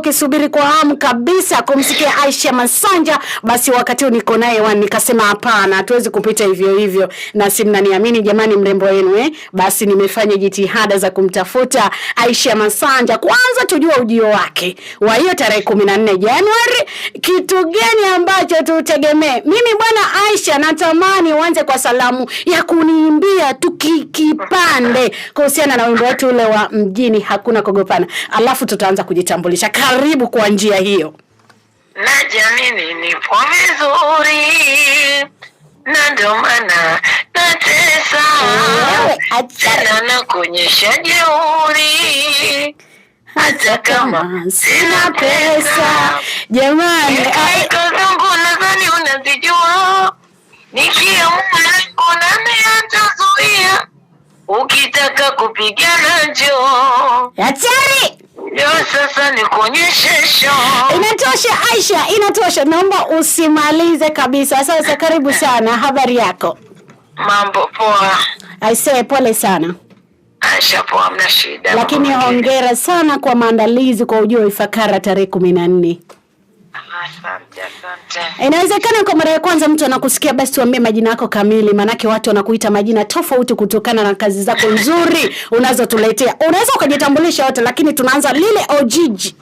ukisubiri kwa hamu kabisa kumsikia Aisha Masanja, basi wakati niko naye nikasema hapana, hatuwezi kupita hivyo hivyo, na si mnaniamini jamani, mrembo wenu basi nimefanya jitihada za kumtafuta Aisha Masanja, kwanza tujua ujio wake wa hiyo tarehe 14 Januari. Kitu gani ambacho tutegemee? Mimi bwana Aisha, natamani uanze kwa salamu ya kuniimbia tukikipande kuhusiana na wimbo wetu ule wa mjini hakuna kogopana, alafu tutaanza kujitambulisha. Karibu kwa njia hiyo. Najiamini nipo vizuri, na ndio maana natesa, tena nakuonyesha jeuri hata kama sina pesa. Jamani, kaiko zangu nadhani unazijua, nikiamua kuna niatazuia, ukitaka kupigana njoo. Hatari! Ndio sasa nikuonyeshe show. Inatosha Aisha, inatosha. Naomba usimalize kabisa. Sasa karibu sana. Habari yako? Mambo poa. Aisee, pole sana. Aisha poa, mna shida. Lakini hongera sana kwa maandalizi kwa ujio wa Ifakara tarehe 14. Asante. Inawezekana kwa mara ya kwanza mtu anakusikia, basi tuambie majina yako kamili, manake watu wanakuita majina tofauti kutokana na kazi zako nzuri unazotuletea. Unaweza ukajitambulisha wote, lakini tunaanza lile ojiji.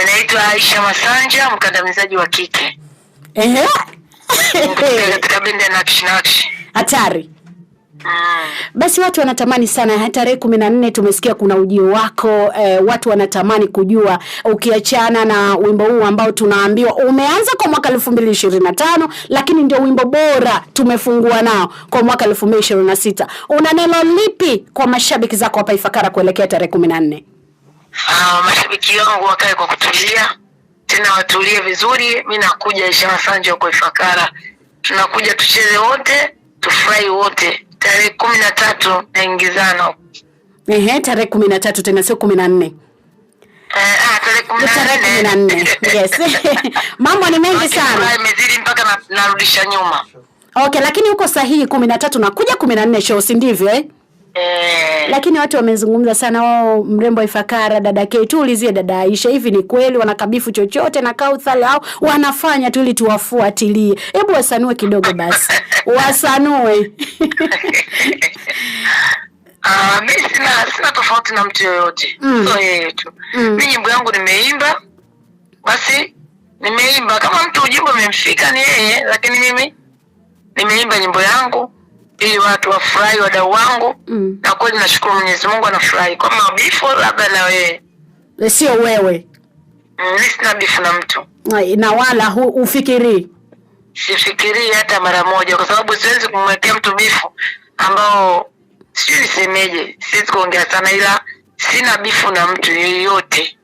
Naitwa Aisha Masanja, mkandamizaji wa kike. Katika bendi ya Nakshi. Hatari. Basi watu wanatamani sana tarehe 14 tumesikia kuna ujio wako, watu wanatamani kujua, ukiachana na wimbo huu ambao tunaambiwa umeanza kwa mwaka 2025 lakini ndio wimbo bora tumefungua nao kwa mwaka 2026. Una neno lipi kwa mashabiki zako hapa Ifakara kuelekea tarehe 14? Mashabiki wangu wakae kwa kutulia, tena watulie vizuri. Mimi nakuja Aisha Masanja kwa Ifakara. Tunakuja tucheze wote, tufurahi wote. Tarehe 13 naingizana. Tarehe 13 tena sio 14. Tarehe 14. Yes. Mambo ni mengi sana. Imezidi mpaka narudisha nyuma. Okay, lakini uko sahihi, 13 na kuja 14 show, si ndivyo Lakini watu wamezungumza sana, mrembo wa Ifakara dada K, tuulizie dada Aisha, hivi ni kweli wanakabifu chochote na Kauthal au wanafanya tu ili tuwafuatilie? Hebu wasanue kidogo basi. Wasanue. Mimi sina tofauti na mtu yoyote. So yeye tu. Mimi nyimbo yangu nimeimba. Basi nimeimba, kama mtu ujimbo umemfika ni yeye, lakini mimi nimeimba nyimbo yangu ili watu wafurahi, wadau wangu. Na kweli nashukuru Mwenyezi Mungu anafurahi. Kwa mabifu labda na wewe. Sio wewe. Mimi sina bifu na mtu. Na wala ufikiri. Sifikiri hata mara moja, kwa sababu siwezi kumwekea mtu bifu ambao sijui nisemeje. Siwezi kuongea sana, ila sina bifu na mtu yeyote.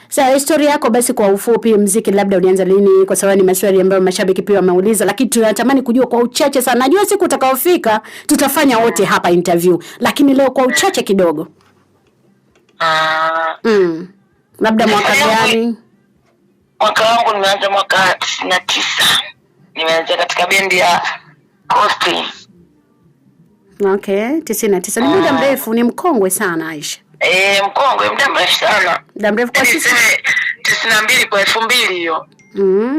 Sasa historia yako basi kwa ufupi, muziki labda ulianza lini? Kwa sababu ni maswali ambayo mashabiki pia wameuliza, lakini tunatamani kujua kwa uchache sana. Najua siku utakaofika tutafanya wote hapa interview, lakini leo kwa uchache kidogo. Labda mwaka gani? Mwaka wangu nimeanza mwaka 99. Nimeanza katika bendi ya Costi. Okay, 99. Ni muda mrefu, ni mkongwe sana Aisha. Mkongwe, muda mrefu sana. Muda mrefu kwa sisi. 92 kwa 2000 hiyo.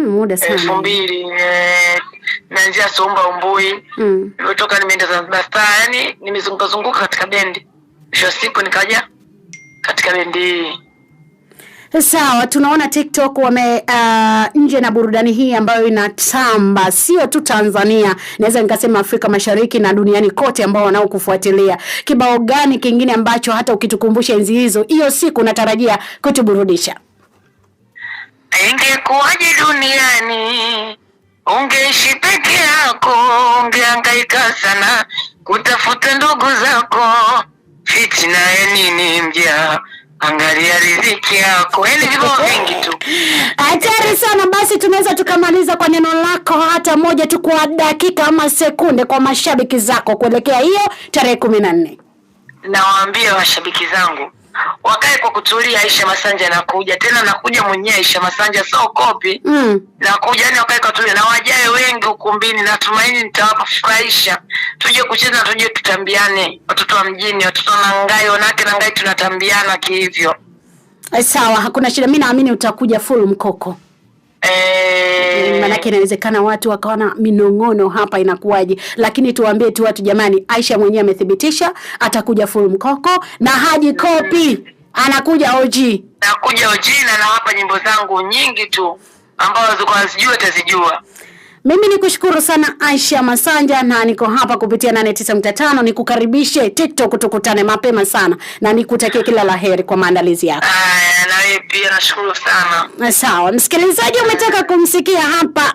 Muda sana. 2000 naanzia Somba Umbui. Nimetoka nimeenda Zanzibar Star, yani nimezunguka katika bendi. Mwisho siku nikaja katika bendi hii. Sawa, tunaona TikTok wame nje na burudani hii ambayo inatamba sio tu Tanzania, naweza nikasema Afrika Mashariki na duniani kote ambao wanaokufuatilia. Kibao gani kingine ambacho hata ukitukumbusha enzi hiyo siku natarajia kutuburudisha? Ingekuwaje duniani ungeishi peke yako, ungehangaika sana kutafuta ndugu zako, fitina ya nini mja, angalia riziki yako. Yaani hivyo vingi tu. Hatari sana. Basi tunaweza tukamaliza kwa neno lako hata moja tu kwa dakika ama sekunde kwa mashabiki zako kuelekea hiyo tarehe 14. Nawaambia washabiki zangu wakae kwa kutulia. Aisha Masanja nakuja tena, nakuja mwenyewe Aisha Masanja, so copy. Nakuja, yani wakae kwa kutulia na wajae wengi ukumbini. Natumaini nitawapa furahisha. Tuje kucheza, tuje tutambiane. Watoto wa mjini, watoto na ngai, wanawake na ngai tunatambiana kihivyo. Sawa, hakuna shida. Mimi naamini utakuja full mkoko. Manake inawezekana watu wakaona minong'ono hapa inakuwaje, lakini tuambie tu watu jamani, Aisha mwenyewe amethibitisha atakuja full mkoko na haji copy, anakuja OG. Nakuja OG na nawapa nyimbo zangu nyingi tu ambazo kwa sijui atazijua. Mimi nikushukuru sana Aisha Masanja, na niko hapa kupitia 89.5. Nikukaribishe TikTok, tukutane mapema sana na nikutakie kila laheri kwa maandalizi yako. Na wewe pia nashukuru sana. Sawa, msikilizaji, umetaka kumsikia hapa